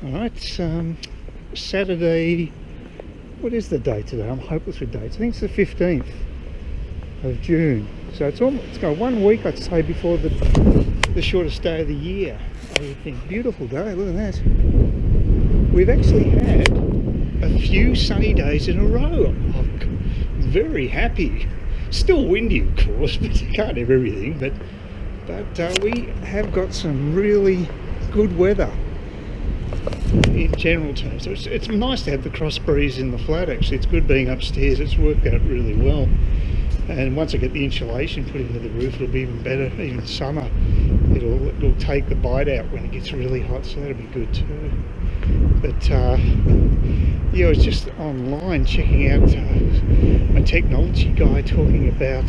Alright, it's Saturday. What is the date today? I'm hopeless with dates. I think it's the 15th of June. So it's got 1 week, I'd say, before the shortest day of the year. I would think. Beautiful day, look at that. We've actually had a few sunny days in a row. I'm very happy. Still windy, of course, but you can't have everything. But we have got some really good weather in general terms. So it's nice to have the cross breeze in the flat. Actually, it's good being upstairs. It's worked out really well. And once I get the insulation put into the roof, it'll be even better. Even summer, it'll take the bite out when it gets really hot, so that'll be good too. But yeah, I was just online checking out a technology guy talking about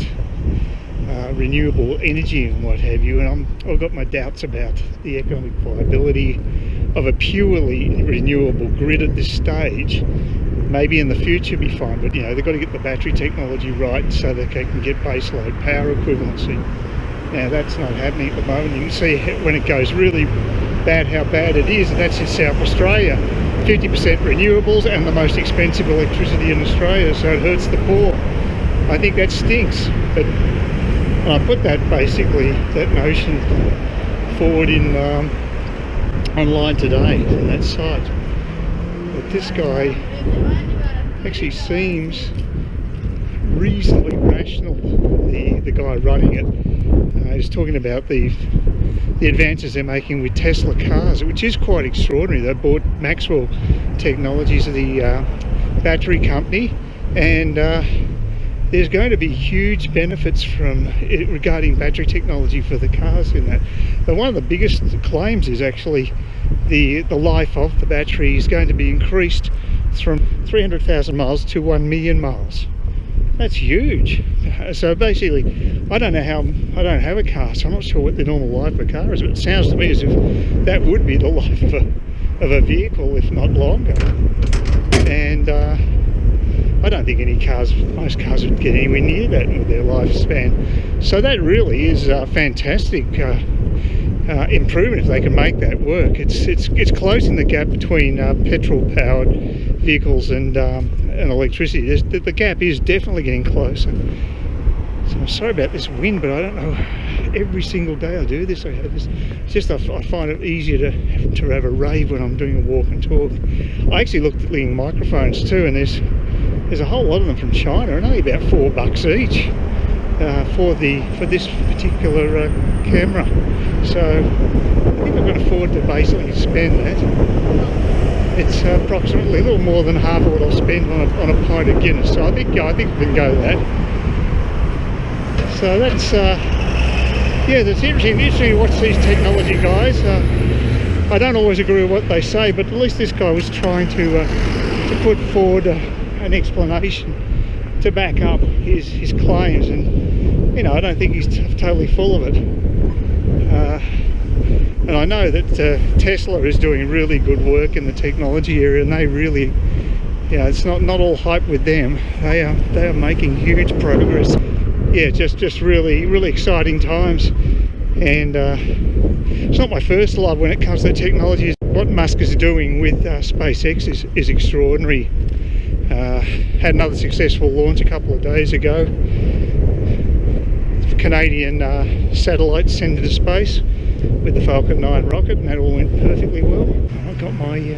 renewable energy and what have you, and I've got my doubts about the economic viability of a purely renewable grid at this stage. Maybe in the future be fine, but you know, they've got to get the battery technology right so that they can get baseload power equivalency. Now that's not happening at the moment. You can see when it goes really bad how bad it is, and that's in South Australia. 50% renewables and the most expensive electricity in Australia, so it hurts the poor. I think that stinks, but I put that notion forward in online today on that site. But this guy actually seems reasonably rational, the guy running it. He's talking about the advances they're making with Tesla cars, which is quite extraordinary. They bought Maxwell Technologies, the battery company, and there's going to be huge benefits from it regarding battery technology for the cars in that. But one of the biggest claims is actually the life of the battery is going to be increased from 300,000 miles to 1 million miles. That's huge. So basically, I don't have a car, so I'm not sure what the normal life of a car is, but it sounds to me as if that would be the life of a vehicle, if not longer. And I don't think most cars would get anywhere near that with their lifespan. So that really is a fantastic improvement if they can make that work. It's closing the gap between petrol-powered vehicles and electricity. The gap is definitely getting closer. So I'm sorry about this wind, but I don't know. Every single day I do this. It's just I find it easier to have a rave when I'm doing a walk and talk. I actually looked at the microphones too, and there's a whole lot of them from China, and only about $4 each for this particular camera. So I think I can afford to basically spend that. It's approximately a little more than half of what I'll spend on a pint of Guinness. So I think we can go with that. So that's yeah, that's interesting to watch these technology guys. I don't always agree with what they say, but at least this guy was trying to put forward an explanation to back up his claims, and you know, I don't think he's totally full of it. And I know that Tesla is doing really good work in the technology area, and they really, you know, it's not all hype with them. They are making huge progress. Yeah, just really exciting times. And it's not my first love when it comes to technology. What Musk is doing with SpaceX is extraordinary. Had another successful launch a couple of days ago. Canadian satellites sent into space with the Falcon 9 rocket, and that all went perfectly well. I've got my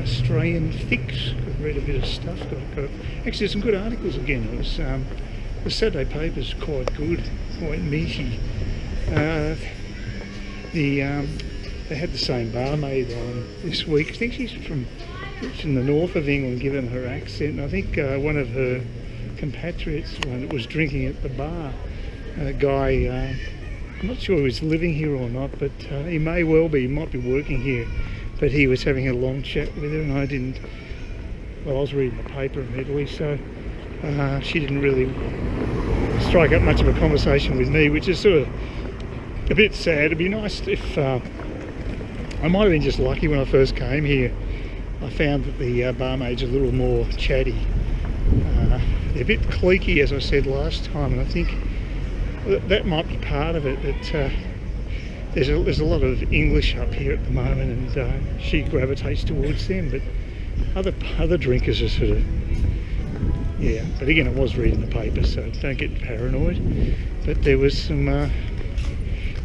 Australian fix. I've read a bit of stuff. Actually, some good articles again. It was the Saturday paper's quite good, quite meaty. They had the same barmaid on this week. I think she's from the north of England, given her accent. And I think one of her compatriots was drinking at the bar. A guy, I'm not sure he was living here or not, but he may well be, he might be working here. But he was having a long chat with her, and I was reading the paper immediately, so she didn't really strike up much of a conversation with me, which is sort of a bit sad. It'd be nice if, I might have been just lucky when I first came here. I found that the barmaids are a little more chatty. They're a bit cliquey, as I said last time, and I think that might be part of it. That there's a lot of English up here at the moment, and she gravitates towards them. But other drinkers are sort of, yeah. But again, I was reading the paper, so don't get paranoid. But there was some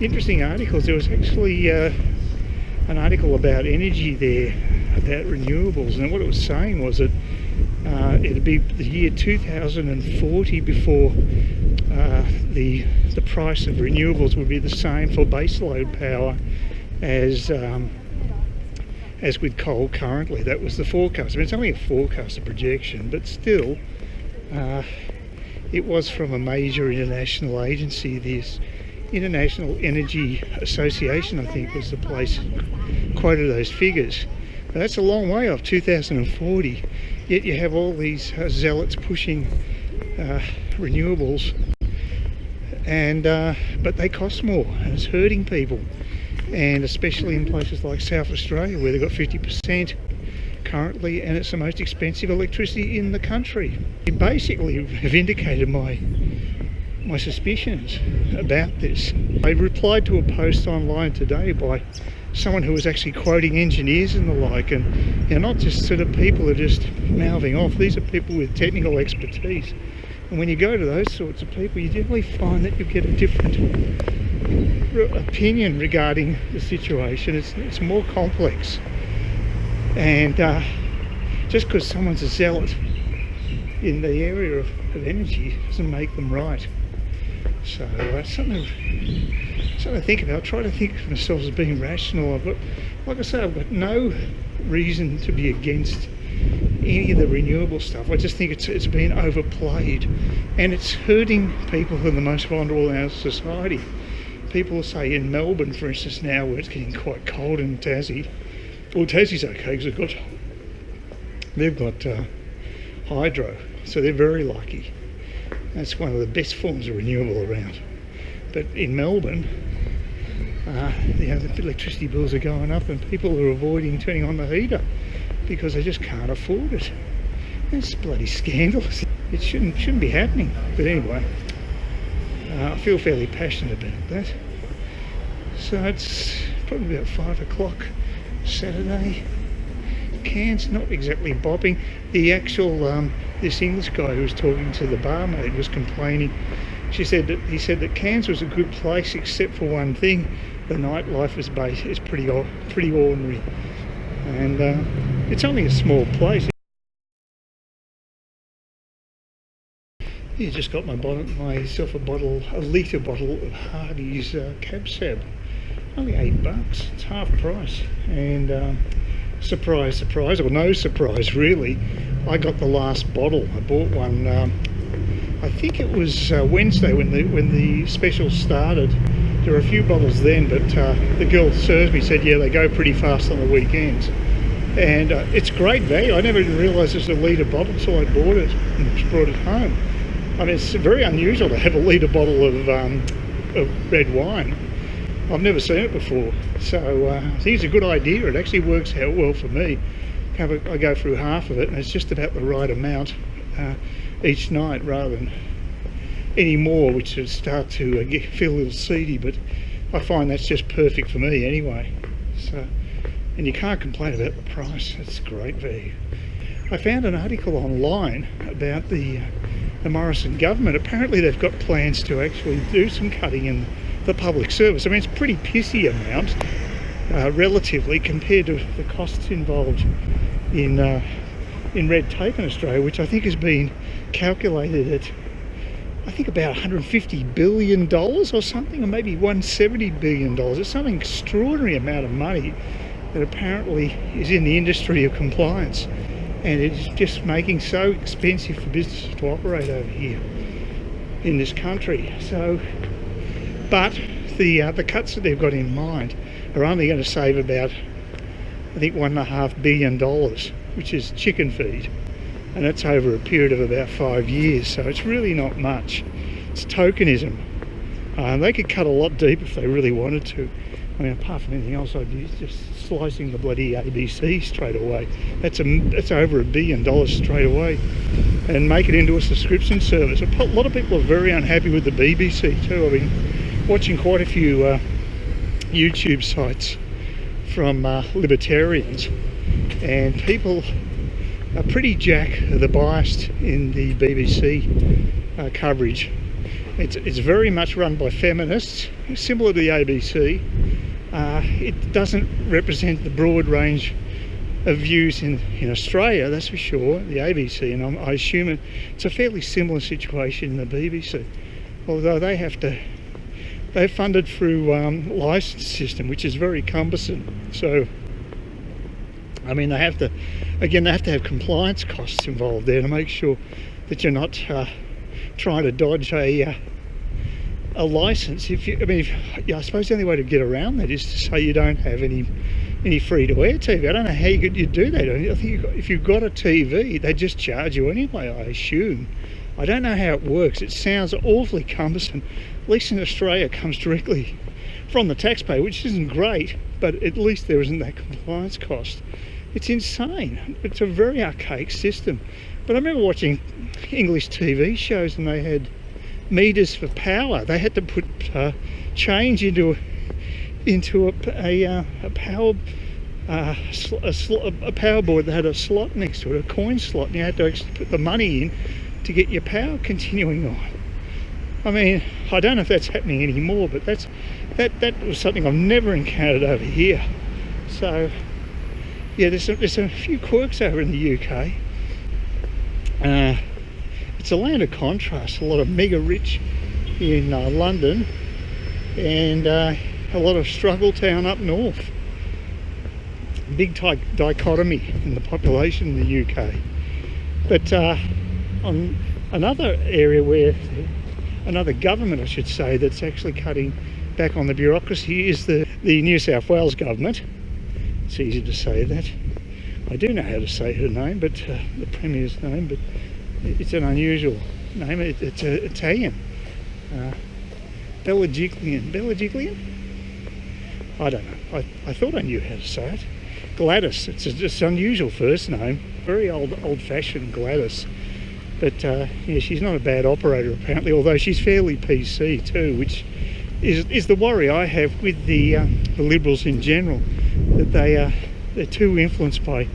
interesting articles. There was actually an article about energy there, about renewables, and what it was saying was that it'd be the year 2040 before the price of renewables would be the same for baseload power as with coal currently. That was the forecast. I mean, it's only a forecast, a projection, but still, it was from a major international agency. This International Energy Association, I think, was the place quoted those figures. Now, that's a long way off 2040. Yet you have all these zealots pushing renewables, and but they cost more, and it's hurting people, and especially in places like South Australia where they've got 50% currently, and it's the most expensive electricity in the country. It basically vindicated my suspicions about this. I replied to a post online today by someone who was actually quoting engineers and the like, and not just sort of people who are just mouthing off. These are people with technical expertise, and when you go to those sorts of people, you generally find that you get a different opinion regarding the situation. It's more complex, and just because someone's a zealot in the area of energy doesn't make them right. So something to think about. Try to think of myself as being rational. Like I say, I've got no reason to be against any of the renewable stuff. I just think it's been overplayed, and it's hurting people who are the most vulnerable in our society. People say in Melbourne, for instance, now where it's getting quite cold in Tassie. Well, Tassie's okay because they've got hydro, so they're very lucky. That's one of the best forms of renewable around. But in Melbourne, the electricity bills are going up, and people are avoiding turning on the heater because they just can't afford it. It's bloody scandalous. It shouldn't be happening. But anyway, I feel fairly passionate about that. So it's probably about 5 o'clock Saturday. Cairns not exactly bobbing. The actual this English guy who was talking to the barmaid was complaining. He said that Cairns was a good place except for one thing: the nightlife is pretty ordinary, and it's only a small place. Yeah, just got myself a litre bottle of Hardy's Cab Sab. Only $8. It's half price, and surprise, or no surprise really, I got the last bottle. I bought one. I think it was Wednesday when the special started. There were a few bottles then, but the girl who served me said, yeah, they go pretty fast on the weekends, and it's great value. I never even realised it was a litre bottle until I bought it and brought it home. I mean, it's very unusual to have a litre bottle of red wine. I've never seen it before, so I think it's a good idea. It actually works out well for me. I go through half of it, and it's just about the right amount each night, rather than any more, which would start to feel a little seedy. But I find that's just perfect for me anyway. So, and you can't complain about the price. It's great value. I found an article online about the Morrison government. Apparently, they've got plans to actually do some cutting in the public service. I mean, it's a pretty pissy amount relatively compared to the costs involved in red tape in Australia, which I think has been calculated at, I think, about $150 billion or something, or maybe $170 billion. It's some extraordinary amount of money that apparently is in the industry of compliance, and it's just making so expensive for businesses to operate over here in this country. So, but the cuts that they've got in mind are only going to save about, I think, $1.5 billion, which is chicken feed, and that's over a period of about 5 years. So it's really not much. It's tokenism. They could cut a lot deeper if they really wanted to. I mean, apart from anything else, I'd use just slicing the bloody ABC straight away. That's over $1 billion straight away, and make it into a subscription service. A lot of people are very unhappy with the BBC too. I've been watching quite a few YouTube sites from libertarians, and people are pretty jack the biased in the BBC coverage. It's very much run by feminists, similar to the ABC. It doesn't represent the broad range of views in Australia, that's for sure, the ABC, and I assume it's a fairly similar situation in the BBC, although they're funded through license system, which is very cumbersome. So I mean, they have to have compliance costs involved there to make sure that you're not trying to dodge a license. I suppose the only way to get around that is to say you don't have any free-to-air TV. I don't know how you'd do that. I think if you've got a TV, they just charge you anyway, I assume. I don't know how it works. It sounds awfully cumbersome. At least in Australia, it comes directly from the taxpayer, which isn't great, but at least there isn't that compliance cost. It's insane. It's a very archaic system. But I remember watching English TV shows, and they had meters for power. They had to put change into a power board that had a slot next to it, a coin slot, and you had to actually put the money in to get your power continuing on. I mean, I don't know if that's happening anymore, but that was something I've never encountered over here. So yeah, there's a few quirks over in the UK. It's a land of contrast. A lot of mega rich in London, and a lot of struggle town up north. Big dichotomy in the population in the UK. But on another area where another government, I should say, that's actually cutting back on the bureaucracy is the New South Wales government. It's easy to say that. I do know how to say her name, but the Premier's name, but it's an unusual name. It's Italian. Bellagiglian? I don't know. I thought I knew how to say it. Gladys. It's just an unusual first name. Very old-fashioned Gladys. But yeah, she's not a bad operator apparently, although she's fairly PC too, which is the worry I have with the Liberals in general, that they're too influenced by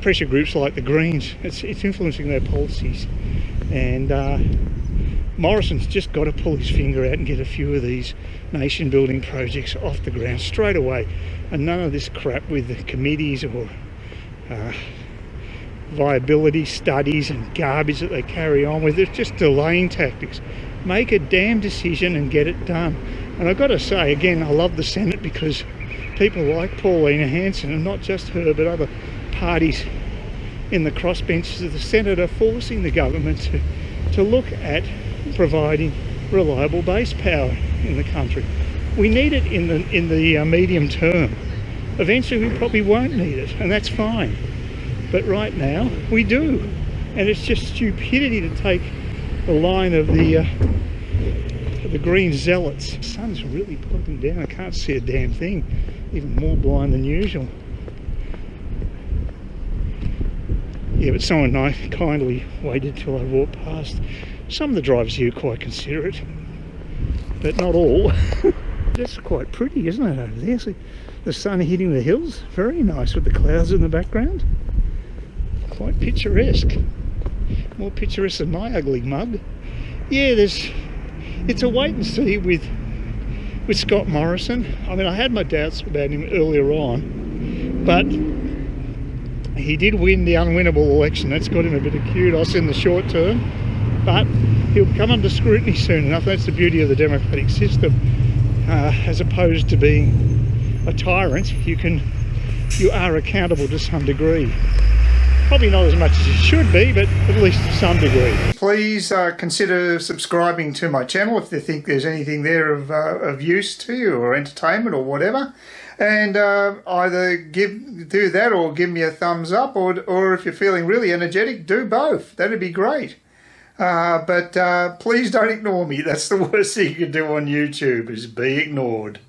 pressure groups like the Greens. It's influencing their policies, and Morrison's just got to pull his finger out and get a few of these nation building projects off the ground straight away, and none of this crap with the committees or viability studies and garbage that they carry on with. It's just delaying tactics. Make a damn decision and get it done. And I've got to say again, I love the Senate because people like Paulina Hanson, and not just her but other parties in the crossbenches of the Senate, are forcing the government to look at providing reliable base power in the country. We need it in the medium term. Eventually we probably won't need it, and that's fine. But right now we do, and it's just stupidity to take the line of the green zealots. The sun's really pointing down. I can't see a damn thing. Even more blind than usual. Yeah, but someone kindly waited till I walked past. Some of the drivers here are quite considerate, but not all. That's quite pretty, isn't it, over there? See the sun hitting the hills. Very nice with the clouds in the background. Quite picturesque. More picturesque than my ugly mug. Yeah, it's a wait and see with Scott Morrison. I mean, I had my doubts about him earlier on, but he did win the unwinnable election. That's got him a bit of kudos in the short term, but he'll come under scrutiny soon enough. That's the beauty of the democratic system. As opposed to being a tyrant, you are accountable to some degree. Probably not as much as it should be, but at least to some degree. Please consider subscribing to my channel if you think there's anything there of use to you, or entertainment or whatever. And either do that or give me a thumbs up, or if you're feeling really energetic, do both. That'd be great. But please don't ignore me. That's the worst thing you can do on YouTube, is be ignored.